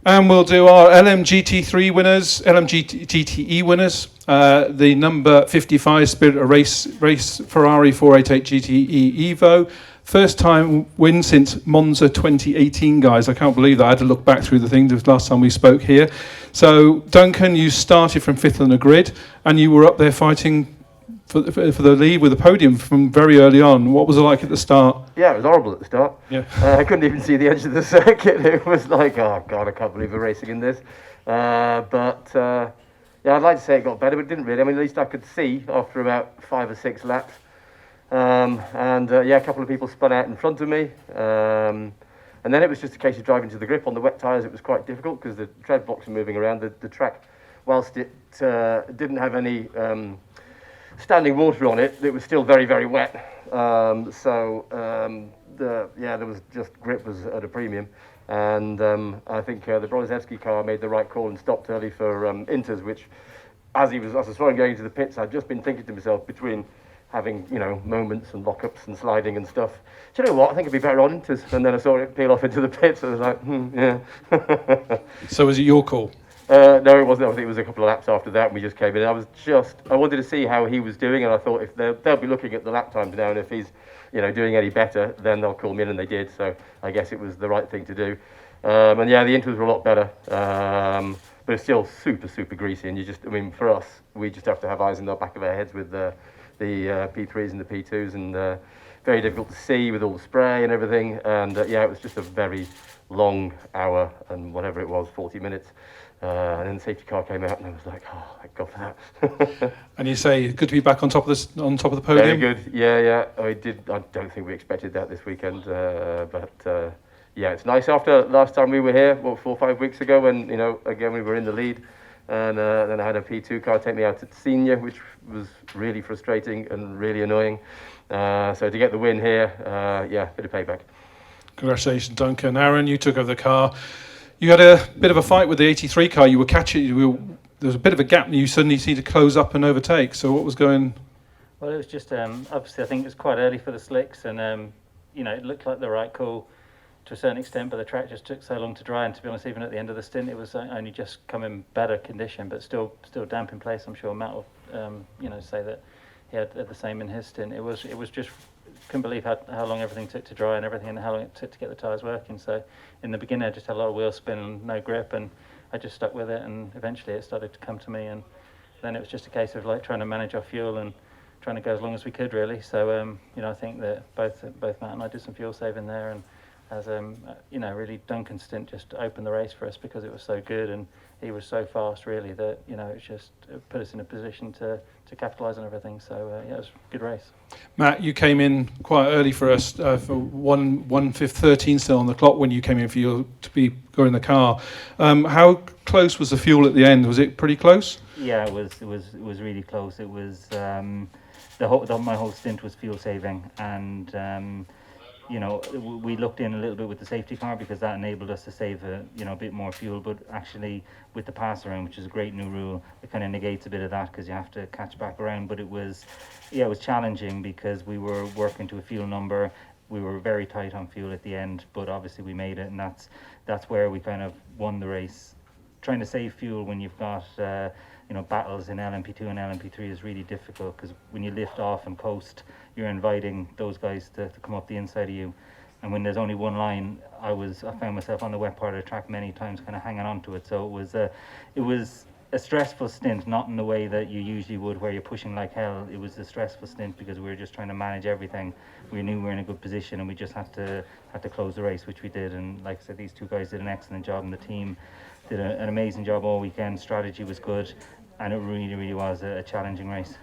And we'll do our LMGT3 winners, LMGTE winners. The number 55 Spirit of Race Ferrari 488 GTE Evo. First time win since Monza 2018, guys. I can't believe that. I had to look back through the thing the last time we spoke here. So, Duncan, you started from fifth on the grid, and you were up there fighting for the lead with the podium from very early on. What was it like at the start? Yeah, it was horrible at the start. Yeah. I couldn't even see the edge of the circuit. It was like, oh God, I can't believe we're racing in this. Yeah, I'd like to say it got better, but it didn't really. I mean, at least I could see after about 5 or 6 laps. A couple of people spun out in front of me. And then it was just a case of driving to the grip. On the wet tyres, it was quite difficult because the tread blocks were moving around. The track, whilst it didn't have any standing water on it, it was still very, very wet. There was just grip was at a premium. And I think the Brozevsky car made the right call and stopped early for Inters, which, as I saw him going into the pits, I'd just been thinking to myself, between having, moments and lockups and sliding and stuff, do you know what, I think it'd be better on Inters. And then I saw it peel off into the pits, and I was like, yeah. So was it your call? No, it wasn't. I think it was a couple of laps after that, and we just came in. I wanted to see how he was doing, and I thought if they'll be looking at the lap times now, and if he's, doing any better, then they'll call me in, and they did. So I guess it was the right thing to do. The inters were a lot better, but it's still super, super greasy. And for us, we just have to have eyes in the back of our heads with the P3s and the P2s, and very difficult to see with all the spray and everything. And it was just a very long hour and whatever it was, 40 minutes. And then the safety car came out, and I was like, "Oh, thank God for that." And you say good to be back on top of the podium. Very good, yeah. I don't think we expected that this weekend, it's nice. After last time we were here, 4 or 5 weeks ago, when again we were in the lead, and then I had a P2 car take me out at senior, which was really frustrating and really annoying. So to get the win here, bit of payback. Congratulations, Duncan. Aaron, you took over the car. You had a bit of a fight with the 83 car. You were catching. There was a bit of a gap, and you suddenly seemed to close up and overtake. So what was going? Well, it was just obviously I think it was quite early for the slicks, and it looked like the right call to a certain extent, but the track just took so long to dry. And to be honest, even at the end of the stint, it was only just come in better condition, but still damp in place. I'm sure Matt will say that he had the same in his stint. It was just. Couldn't believe how long everything took to dry and everything, and how long it took to get the tyres working. So in the beginning, I just had a lot of wheel spin and no grip, and I just stuck with it, and eventually it started to come to me, and then it was just a case of like trying to manage our fuel and trying to go as long as we could, really. So I think that both Matt and I did some fuel saving there, and as really Duncan's stint just opened the race for us because it was so good, and he was so fast, really, that it just put us in a position to capitalise on everything. So it was a good race. Matt, you came in quite early for us for 1:13 still on the clock when you came in to be going the car. How close was the fuel at the end? Was it pretty close? Yeah, it was really close. It was my whole stint was fuel saving, and we looked in a little bit with the safety car because that enabled us to save a bit more fuel. But actually, with the pass around, which is a great new rule, it kind of negates a bit of that because you have to catch back around. But it was challenging because we were working to a fuel number. We were very tight on fuel at the end, but obviously we made it, and that's where we kind of won the race. Trying to save fuel when you've got battles in LMP2 and LMP3 is really difficult, because when you lift off and coast, you're inviting those guys to come up the inside of you. And when there's only one line, I found myself on the wet part of the track many times, kind of hanging on to it. So it was a stressful stint, not in the way that you usually would, where you're pushing like hell. It was a stressful stint because we were just trying to manage everything. We knew we were in a good position, and we just had to close the race, which we did. And like I said, these two guys did an excellent job, and the team did an amazing job all weekend. Strategy was good, and it really, really was a challenging race.